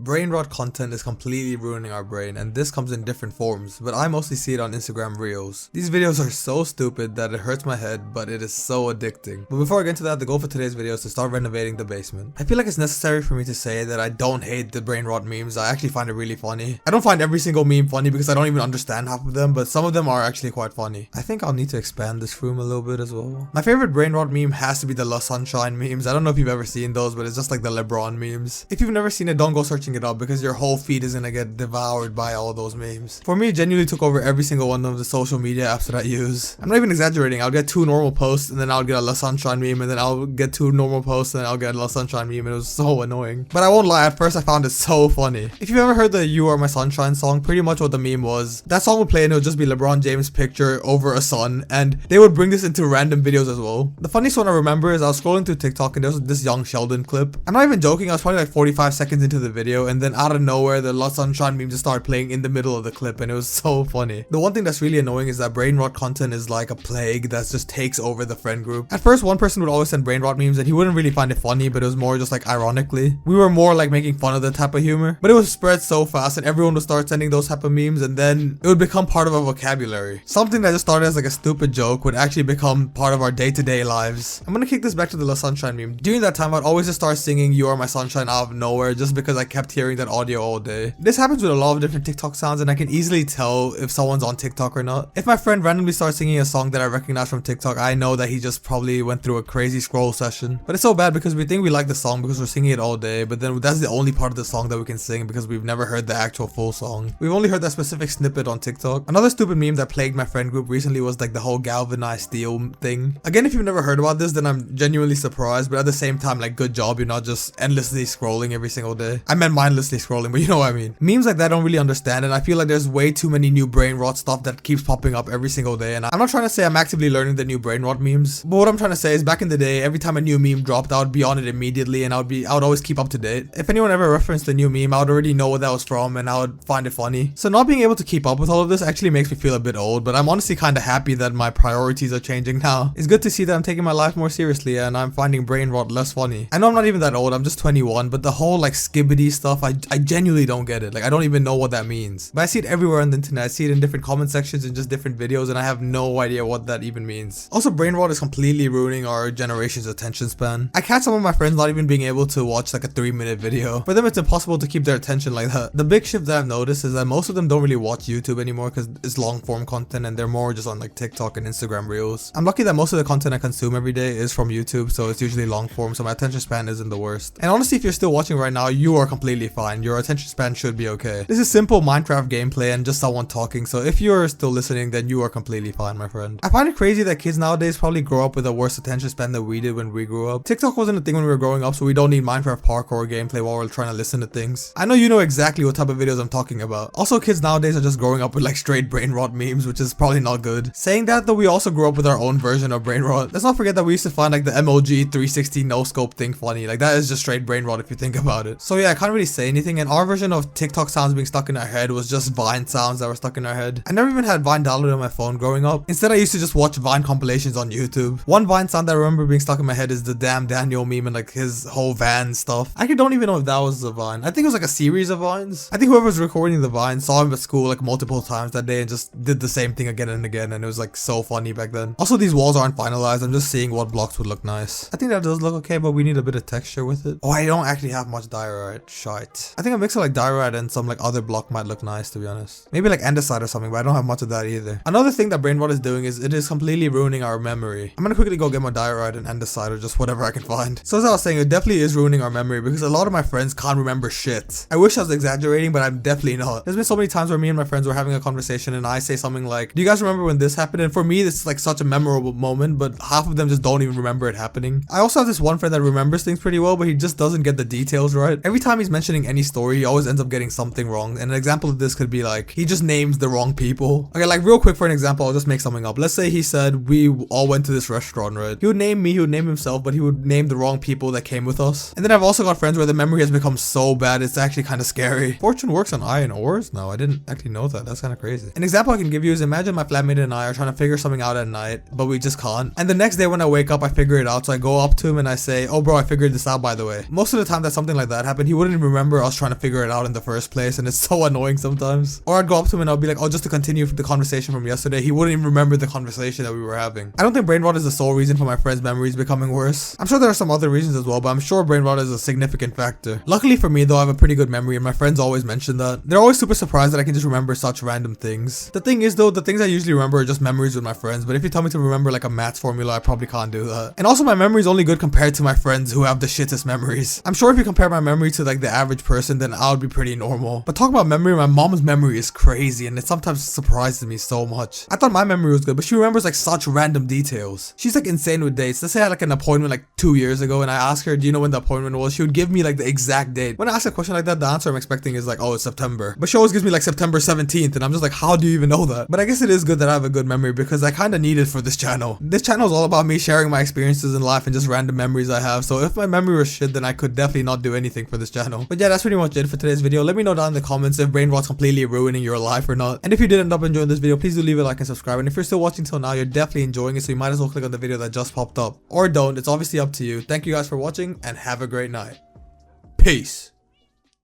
Brain rot content is completely ruining our brain, and this comes in different forms, but I mostly see it on Instagram Reels. These videos are so stupid that it hurts my head, but it is so addicting. But before I get into that, the goal for today's video is to start renovating the basement. I feel like it's necessary for me to say that I don't hate the brain rot memes. I actually find it really funny. I don't find every single meme funny because I don't even understand half of them, but some of them are actually quite funny. I think I'll need to expand this room a little bit as well. My favorite brain rot meme has to be the La Sunshine memes. I don't know if you've ever seen those, but it's just like the LeBron memes. If you've never seen it, don't go searching it up because your whole feed is gonna get devoured by all those memes. For me, it genuinely took over every single one of the social media apps that I use. I'm not even exaggerating. I'll get 2 normal posts and then I'll get a La Sunshine meme, and then I'll get 2 normal posts and then I'll get a La Sunshine meme, and it was so annoying. But I won't lie, at first I found it so funny. If you've ever heard the You Are My Sunshine song, pretty much what the meme was, that song would play and it would just be LeBron James' picture over a sun, and they would bring this into random videos as well. The funniest one I remember is I was scrolling through TikTok and there was this Young Sheldon clip. I'm not even joking, I was probably like 45 seconds into the video, and then out of nowhere the La Sunshine meme just started playing in the middle of the clip, and it was so funny. The one thing that's really annoying is that brain rot content is like a plague that just takes over the friend group. At first, one person would always send brain rot memes and he wouldn't really find it funny, but it was more just like ironically. We were more like making fun of the type of humor, but it would spread so fast and everyone would start sending those type of memes, and then it would become part of our vocabulary. Something that just started as like a stupid joke would actually become part of our day-to-day lives. I'm gonna kick this back to the La Sunshine meme. During that time, I'd always just start singing You Are My Sunshine out of nowhere just because I kept hearing that audio all day. This happens with a lot of different TikTok sounds, and I can easily tell if someone's on TikTok or not. If my friend randomly starts singing a song that I recognize from TikTok, I know that he just probably went through a crazy scroll session. But it's so bad because we think we like the song because we're singing it all day, but then that's the only part of the song that we can sing because we've never heard the actual full song. We've only heard that specific snippet on TikTok. Another stupid meme that plagued my friend group recently was like the whole galvanized steel thing. Again, if you've never heard about this, then I'm genuinely surprised, but at the same time, like, good job, you're not just endlessly scrolling every single day. I meant mindlessly scrolling, but you know what I mean. Memes like that I don't really understand, and I feel like there's way too many new brain rot stuff that keeps popping up every single day, and I'm not trying to say I'm actively learning the new brain rot memes, but what I'm trying to say is back in the day, every time a new meme dropped, I would be on it immediately, and I would always keep up to date. If anyone ever referenced a new meme, I would already know what that was from, and I would find it funny. So not being able to keep up with all of this actually makes me feel a bit old, but I'm honestly kind of happy that my priorities are changing now. It's good to see that I'm taking my life more seriously, and I'm finding brain rot less funny. I know I'm not even that old, I'm just 21, but the whole like skibbity stuff, I genuinely don't get it. Like, I don't even know what that means. But I see it everywhere on the internet. I see it in different comment sections and just different videos, and I have no idea what that even means. Also, brain rot is completely ruining our generation's attention span. I catch some of my friends not even being able to watch like a 3-minute video. For them, it's impossible to keep their attention like that. The big shift that I've noticed is that most of them don't really watch YouTube anymore because it's long form content, and they're more just on like TikTok and Instagram Reels. I'm lucky that most of the content I consume every day is from YouTube, so it's usually long form, so my attention span isn't the worst. And honestly, if you're still watching right now, you are completely fine. Your attention span should be okay. This is simple Minecraft gameplay and just someone talking, so if you're still listening, then you are completely fine, my friend. I find it crazy that kids nowadays probably grow up with a worse attention span than we did when we grew up. TikTok wasn't a thing when we were growing up, so we don't need Minecraft parkour gameplay while we're trying to listen to things. I know you know exactly what type of videos I'm talking about. Also, kids nowadays are just growing up with like straight brain rot memes, which is probably not good. Saying that though, we also grew up with our own version of brain rot. Let's not forget that we used to find like the MLG 360 no scope thing funny. Like, that is just straight brain rot if you think about it. So yeah, I can't really say anything, and our version of TikTok sounds being stuck in our head was just Vine sounds that were stuck in our head. I never even had Vine downloaded on my phone growing up. Instead, I used to just watch Vine compilations on YouTube. One Vine sound that I remember being stuck in my head is the damn Daniel meme and like his whole van stuff. I don't even know if that was a Vine. I think it was like a series of Vines. I think whoever was recording the Vine saw him at school like multiple times that day and just did the same thing again and again, and it was like so funny back then. Also, these walls aren't finalized. I'm just seeing what blocks would look nice. I think that does look okay, but we need a bit of texture with it. Oh, I don't actually have much diorite. Shite. I think a mix of like diorite and some like other block might look nice, to be honest. Maybe like andesite or something, but I don't have much of that either. Another thing that brain rot is doing is it is completely ruining our memory. I'm gonna quickly go get my diorite and andesite or just whatever I can find. So as I was saying, it definitely is ruining our memory because a lot of my friends can't remember shit. I wish I was exaggerating, but I'm definitely not. There's been so many times where me and my friends were having a conversation and I say something like, do you guys remember when this happened? And for me, this is like such a memorable moment, but half of them just don't even remember it happening. I also have this one friend that remembers things pretty well, but he just doesn't get the details right. Every time he's mentioning any story, he always ends up getting something wrong. And an example of this could be like, he just names the wrong people. Okay, like real quick for an example, I'll just make something up. Let's say he said we all went to this restaurant, right? He would name me, he would name himself, but he would name the wrong people that came with us. And then I've also got friends where the memory has become so bad, it's actually kind of scary. Fortune works on iron ores? No, I didn't actually know that. That's kind of crazy. An example I can give you is imagine my flatmate and I are trying to figure something out at night, but we just can't. And the next day when I wake up, I figure it out. So I go up to him and I say, oh bro, I figured this out by the way. Most of the time that something like that happened, he wouldn't even remember us trying to figure it out in the first place, and it's so annoying sometimes. Or I'd go up to him and I'll be like, oh, just to continue the conversation from yesterday, he wouldn't even remember the conversation that we were having. I don't think brain rot is the sole reason for my friends' memories becoming worse. I'm sure there are some other reasons as well, but I'm sure brain rot is a significant factor. Luckily for me though, I have a pretty good memory and my friends always mention that. They're always super surprised that I can just remember such random things. The thing is though, the things I usually remember are just memories with my friends, but if you tell me to remember like a maths formula, I probably can't do that. And also my memory is only good compared to my friends who have the shittest memories. I'm sure if you compare my memory to like the average person, then I would be pretty normal. But talk about memory, my mom's memory is crazy and it sometimes surprises me so much. I thought my memory was good, but she remembers like such random details. She's like insane with dates. Let's say I had like an appointment like 2 years ago and I asked her, do you know when the appointment was? She would give me like the exact date. When I ask a question like that, the answer I'm expecting is like, oh, it's September. But she always gives me like September 17th and I'm just like, how do you even know that? But I guess it is good that I have a good memory because I kind of need it for this channel. This channel is all about me sharing my experiences in life and just random memories I have. So if my memory was shit, then I could definitely not do anything for this channel. But yeah, that's pretty much it for today's video. Let me know down in the comments if brain rot's completely ruining your life or not. And if you did end up enjoying this video, please do leave a like and subscribe. And if you're still watching till now, you're definitely enjoying it, so you might as well click on the video that just popped up. Or don't, it's obviously up to you. Thank you guys for watching and have a great night. Peace.